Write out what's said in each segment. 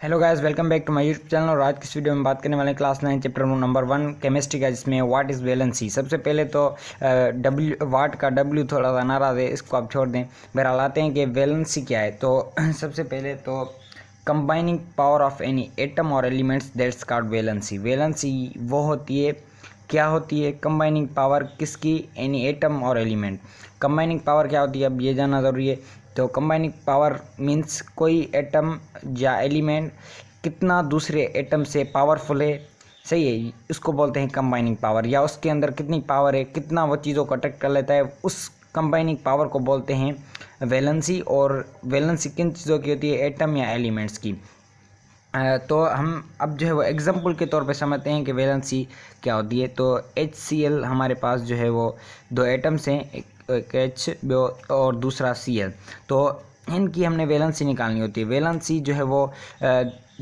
Hello guys, welcome back to my YouTube channel. और आज की इस वीडियो में बात करने वाले हैं क्लास 9 चैप्टर नंबर 1 केमिस्ट्री का, जिसमें व्हाट इज़ वैलेंसी। सबसे पहले तो डब्ल्यू वाट का डब्ल्यू थोड़ा सा नाराज है, इसको आप छोड़ दें। बहरहाल आते हैं कि वैलेंसी क्या है। तो सबसे पहले तो combining power of any atom और elements that's called valency. Valency वो होती है, क्या होती है? कंबाइनिंग पावर किसकी? एनी एटम और एलिमेंट। कंबाइनिंग पावर क्या होती है, अब ये जानना ज़रूरी है। तो कंबाइनिंग पावर मीन्स कोई एटम या एलिमेंट कितना दूसरे एटम से पावरफुल है, सही है, उसको बोलते हैं कंबाइनिंग पावर। या उसके अंदर कितनी पावर है, कितना वो चीज़ों को अट्रैक्ट कर लेता है, उस कंबाइनिंग पावर को बोलते हैं वैलेंसी। और वैलेंसी किन चीज़ों की होती है? एटम या एलिमेंट्स की। तो हम अब जो है वो एग्जाम्पल के तौर पे समझते हैं कि वैलेंसी क्या होती है। तो HCl हमारे पास जो है वो दो एटम्स हैं, एक H और दूसरा Cl। तो इनकी हमने वैलेंसी निकालनी होती है। वैलेंसी जो है वो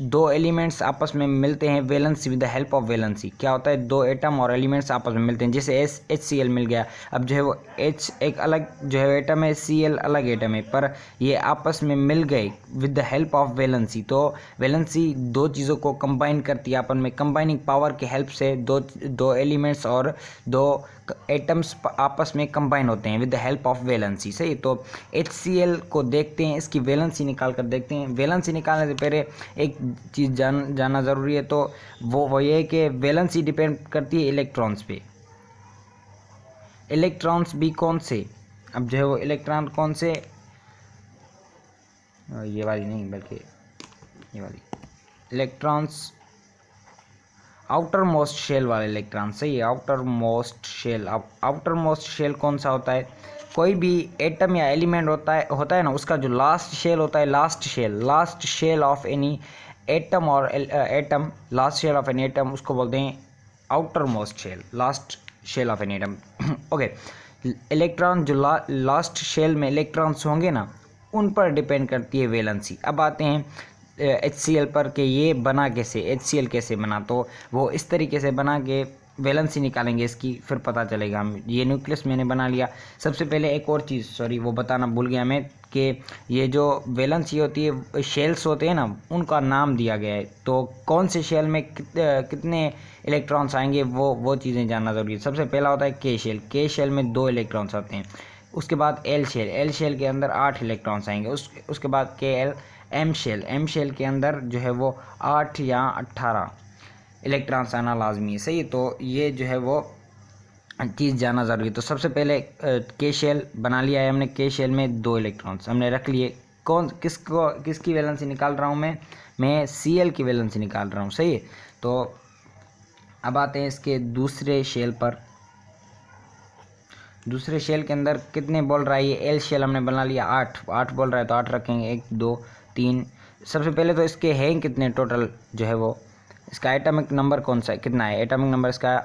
दो एलिमेंट्स आपस में मिलते हैं। Valency with the help of valency क्या होता है? दो एटम और एलिमेंट्स आपस में मिलते हैं। जैसे HCl मिल गया, अब जो है वो H एक अलग जो है एटम है, Cl अलग एटम है, पर ये आपस में मिल गए with the help of valency. तो वैलेंसी दो चीज़ों को कंबाइन करती है अपन में। कंबाइनिंग पावर के हेल्प से दो एलिमेंट्स और दो एटम्स आपस में कंबाइन होते हैं with the help of valency, सही। तो HCl को देखते हैं, इसकी वैलेंसी निकाल कर देखते हैं। वैलेंसी निकालने से पहले एक चीज़ जानना ज़रूरी है। तो वो ये है कि वैलेंसी डिपेंड करती है इलेक्ट्रॉन्स पे। इलेक्ट्रॉन्स भी कौन से? अब जो है वो इलेक्ट्रॉन कौन से, ये वाली नहीं बल्कि ये वाली इलेक्ट्रॉन्स, आउटर मोस्ट शेल वाले इलेक्ट्रॉन, सही है, आउटर मोस्ट शेल। अब आउटर मोस्ट शेल कौन सा होता है? कोई भी एटम या एलिमेंट होता है ना, उसका जो लास्ट शेल होता है, last shell of any atom और atom, last shell of any atom, उसको बोलते हैं outermost shell, last shell of any atom. Okay, electron जो लास्ट शेल में इलेक्ट्रॉन्स होंगे ना, उन पर डिपेंड करती है वैलेंसी। अब आते हैं HCl पर कि ये बना कैसे, HCl कैसे बना। तो वो इस तरीके से बना के वैलेंसी निकालेंगे इसकी, फिर पता चलेगा। हम ये न्यूक्लियस मैंने बना लिया। सबसे पहले एक और चीज़, सॉरी वो बताना भूल गया मैं, कि ये जो वैलेंसी होती है, शेल्स होते हैं ना, उनका नाम दिया गया है। तो कौन से शेल में कितने इलेक्ट्रॉन्स आएंगे, वो चीज़ें जानना ज़रूरी है। सबसे पहला होता है के शेल में 2 इलेक्ट्रॉन्स आते हैं। उसके बाद एल शेल के अंदर 8 इलेक्ट्रॉन्स आएंगे। उसके बाद एम शेल के अंदर जो है वो 8 या 18 इलेक्ट्रॉन्स आना लाजमी है, सही। तो ये जो है वो चीज़ जानना ज़रूरी है। तो सबसे पहले के शेल बना लिया है हमने। के शेल में 2 इलेक्ट्रॉन्स हमने रख लिए। किसकी वैलेंसी निकाल रहा हूँ मैं Cl की वैलेंसी निकाल रहा हूँ, सही है। तो अब आते हैं इसके दूसरे शेल पर। दूसरे शेल के अंदर कितने बोल रहा है? ये एल शेल हमने बना लिया, 8 बोल रहा है, तो 8 रखेंगे, 1 2 3। सबसे पहले तो इसके हैं कितने टोटल, जो है वो इसका एटॉमिक नंबर कौन सा है, कितना है? एटॉमिक नंबर इसका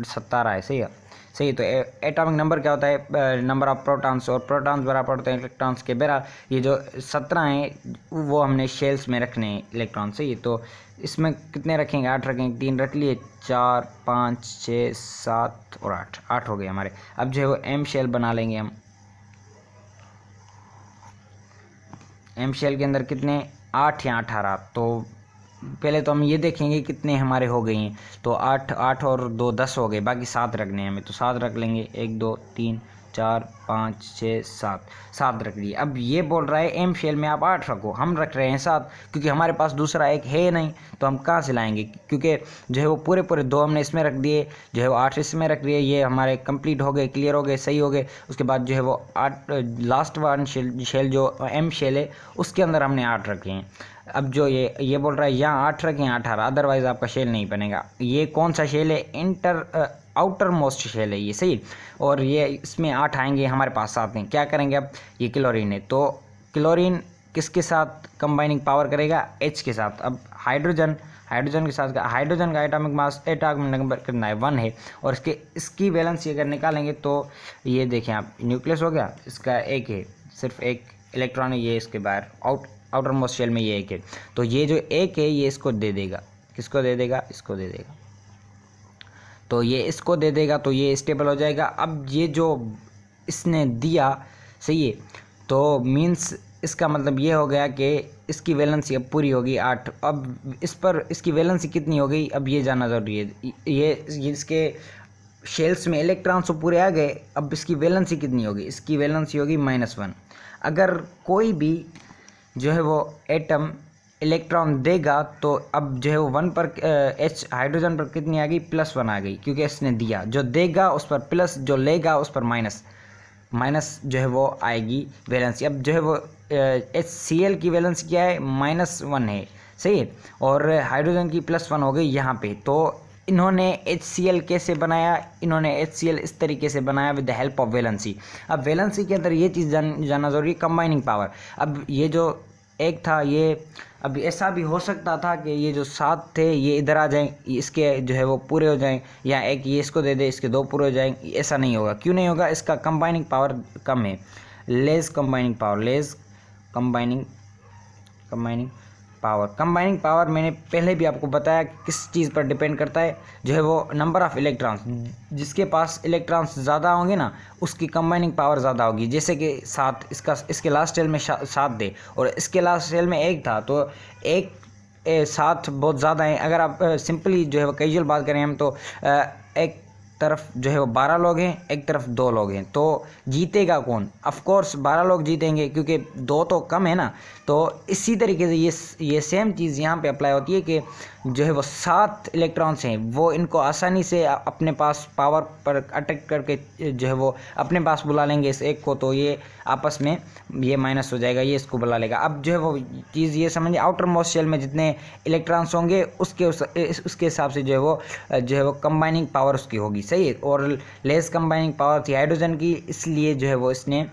17 है, सही है, सही। तो एटॉमिक नंबर क्या होता है? नंबर ऑफ प्रोटॉन्स, और प्रोटॉन्स बराबर होते हैं इलेक्ट्रॉन्स के। बहरहाल ये जो 17 हैं वो हमने शेल्स में रखने हैं इलेक्ट्रॉन, सही है। तो इसमें कितने रखेंगे? 8 रखेंगे, 3 रख लिए, 4 5 6 7 और 8 हो गए हमारे। अब जो है वो एम शेल बना लेंगे हम। एम शेल के अंदर कितने? 8 या 18। तो पहले तो हम ये देखेंगे कितने हमारे हो गए हैं। तो 8 और 2 10 हो गए, बाकी 7 रखने हैं हमें। तो 7 रख लेंगे, 1 2 3 4 5 6 7 रख लिए। अब ये बोल रहा है एम शेल में आप 8 रखो, हम रख रहे हैं 7, क्योंकि हमारे पास दूसरा एक है नहीं, तो हम कहाँ से लाएंगे? क्योंकि जो है वो पूरे 2 हमने इसमें रख दिए, जो है वो 8 इसमें रख दिए, ये हमारे कंप्लीट हो गए, क्लियर हो गए, सही हो गए। उसके बाद जो है वो 8 लास्ट वन शेल जो एम शेल है, उसके अंदर हमने 8 रखे हैं। अब जो ये बोल रहा है यहाँ 8 रखें, 18, अदरवाइज आपका शेल नहीं बनेगा। ये कौन सा शेल है? आउटर मोस्ट शेल है ये, सही। और ये इसमें 8 आएंगे, हमारे पास 7 हैं। क्या करेंगे अब? ये क्लोरीन है, तो क्लोरीन किसके साथ कंबाइनिंग पावर करेगा? H के साथ। अब हाइड्रोजन के साथ, हाइड्रोजन का एटॉमिक नंबर कितना है? 1 है। और इसकी वैलेंसी अगर निकालेंगे तो ये देखें आप, न्यूक्लियस हो गया, इसका 1 है, सिर्फ 1 इलेक्ट्रॉन है, ये इसके बाहर आउटर मोस्ट शेल में ये 1 है। तो ये जो 1 है ये इसको दे देगा, किसको दे देगा? इसको दे देगा। तो ये इसको दे देगा, तो ये स्टेबल हो जाएगा। अब ये जो इसने दिया, सही है, तो मीन्स इसका मतलब ये हो गया कि इसकी वैलेंसी अब पूरी होगी 8। अब इस पर इसकी वैलेंसी कितनी हो गई अब ये जानना ज़रूरी है। ये इसके शेल्स में इलेक्ट्रॉन्स तो पूरे आ गए, अब इसकी वैलेंसी कितनी होगी, इसकी वैलेंसी होगी -1। अगर कोई भी जो है वो एटम इलेक्ट्रॉन देगा तो अब जो है वो 1 पर H हाइड्रोजन पर कितनी आ गई, +1 आ गई, क्योंकि इसने दिया। जो देगा उस पर प्लस, जो लेगा उस पर माइनस जो है वो आएगी वैलेंसी। अब जो है वो HCl की वैलेंसी क्या है, -1 है, सही है, और हाइड्रोजन की +1 हो गई यहाँ पे। तो इन्होंने HCl कैसे बनाया, इन्होंने HCl इस तरीके से बनाया with the help of valency. अब वैलेंसी के अंदर ये चीज़ जानना जरूरी, कंबाइनिंग पावर। अब ये जो एक था, ये अब ऐसा भी हो सकता था कि ये जो 7 थे ये इधर आ जाएं, इसके जो है वो पूरे हो जाएं, या एक ये इसको दे दे, इसके 2 पूरे हो जाएं। ऐसा नहीं होगा। क्यों नहीं होगा, इसका कंबाइनिंग पावर कम है, less combining power. Combining power मैंने पहले भी आपको बताया किस चीज़ पर डिपेंड करता है, जो है वो नंबर ऑफ़ इलेक्ट्रॉन्स। जिसके पास इलेक्ट्रॉन्स ज़्यादा होंगे ना उसकी कंबाइनिंग पावर ज़्यादा होगी। जैसे कि 7, इसके लास्ट सेल में 7 थे और इसके लास्ट सेल में 1 था, तो 7 बहुत ज़्यादा है। अगर आप सिंपली जो है वो कैजुअल बात करें हम, तो एक तरफ जो है वो 12 लोग हैं, एक तरफ 2 लोग हैं, तो जीतेगा कौन? ऑफ कोर्स 12 लोग जीतेंगे, क्योंकि 2 तो कम है ना। तो इसी तरीके से ये सेम चीज़ यहाँ पे अप्लाई होती है कि जो है वो 7 इलेक्ट्रॉन्स हैं, वो इनको आसानी से अपने पास पावर पर अटैक करके जो है वो अपने पास बुला लेंगे इस एक को, तो ये आपस में ये माइनस हो जाएगा, ये इसको बुला लेगा। अब जो है वो चीज़ ये समझिए, आउटर मोस्ट शेल में जितने इलेक्ट्रॉन्स होंगे उसके हिसाब से जो है वो कंबाइनिंग पावर उसकी होगी, सही है। और लेस कंबाइनिंग पावर थी हाइड्रोजन की, इसलिए जो है वो इसने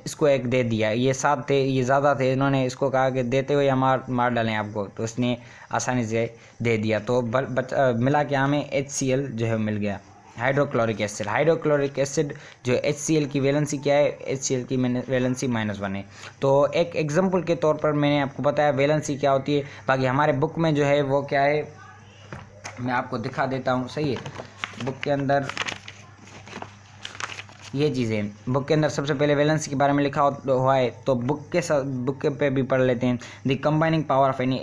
इसको 1 दे दिया। ये 7 थे, ये ज़्यादा थे, इन्होंने इसको कहा कि देते हुए मार डालें आपको, तो इसने आसानी से दे दिया। तो मिला क्या हमें, HCl जो है मिल गया, हाइड्रोक्लोरिक एसिड। जो HCl की वैलेंसी क्या है, HCl की वैलेंसी -1 है। तो एक एग्जांपल के तौर पर मैंने आपको बताया वैलेंसी क्या होती है। बाकी हमारे बुक में जो है वो क्या है मैं आपको दिखा देता हूँ, सही है। बुक के अंदर ये चीज़ें, बुक के अंदर सबसे पहले वैलेंसी के बारे में लिखा हुआ है, तो बुक पे भी पढ़ लेते हैं। The combining power of any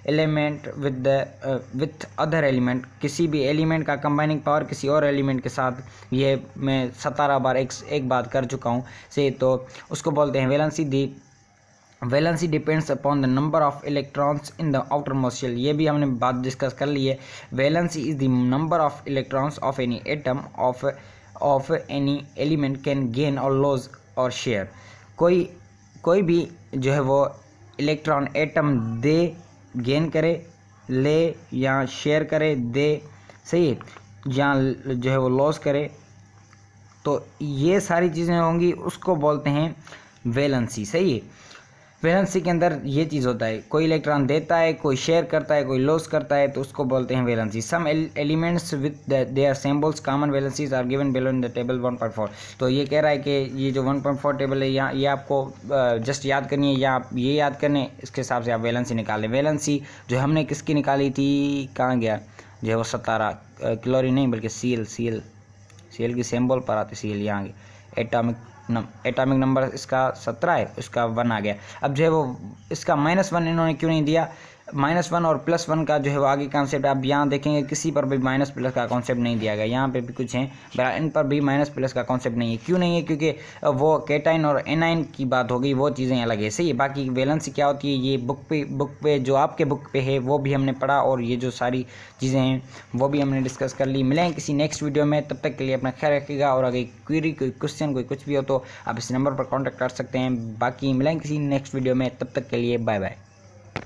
element with other element. किसी भी एलिमेंट का कंबाइनिंग पावर किसी और एलिमेंट के साथ, ये मैं 17 बार एक बात कर चुका हूँ से, तो उसको बोलते हैं valency. The valency depends upon the number of electrons in the outermost shell. ये भी हमने बात डिस्कस कर ली है। Valency is the number of electrons of any atom of any element can gain और लॉस और शेयर। कोई भी जो है वो इलेक्ट्रॉन एटम दे, गेन करे, ले या शेयर करे, दे, सही है, या जो है वो लॉस करे, तो ये सारी चीज़ें होंगी, उसको बोलते हैं वैलेंसी, सही है। वैलेंसी के अंदर ये चीज़ होता है, कोई इलेक्ट्रॉन देता है, कोई शेयर करता है, कोई लॉस करता है, तो उसको बोलते हैं valency. Some elements with their symbols common valencies are given below in the table 1.4। तो ये कह रहा है कि ये जो 1.4 टेबल है, यहाँ ये आपको जस्ट याद करनी है, या आप ये याद करने, इसके हिसाब से आप वैलेंसी निकालें। वैलेंसी जो हमने किसकी निकाली थी, कहाँ गया, जो है वो 17, क्लोरीन नहीं बल्कि सीएल की सिंबल पर आती, सीएल यहाँ एटॉमिक नंबर इसका 17 है, उसका 1 आ गया। अब जो है वो इसका -1 इन्होंने क्यों नहीं दिया, -1 और +1 का जो है वो आगे कॉन्सेप्ट आप यहाँ देखेंगे, किसी पर भी माइनस प्लस का कॉन्सेप्ट नहीं दिया गया। यहाँ पे भी कुछ हैं, इन पर भी माइनस प्लस का कॉन्सेप्ट नहीं है। क्यों नहीं है, क्योंकि वो कैटाइन और एनाइन की बात हो गई, वो चीज़ें अलग है, सही है। बाकी वैलेंसी क्या होती है, ये बुक पे जो आपके बुक पे है वो भी हमने पढ़ा, और ये जो सारी चीज़ें हैं वो भी हमने डिस्कस कर ली। मिलेंगे किसी नेक्स्ट वीडियो में, तब तक के लिए अपना ख्याल रखिएगा। और अगर क्वेरी, कोई क्वेश्चन, कोई कुछ भी हो तो आप इस नंबर पर कॉन्टैक्ट कर सकते हैं। बाकी मिलेंगे किसी नेक्स्ट वीडियो में, तब तक के लिए बाय बाय।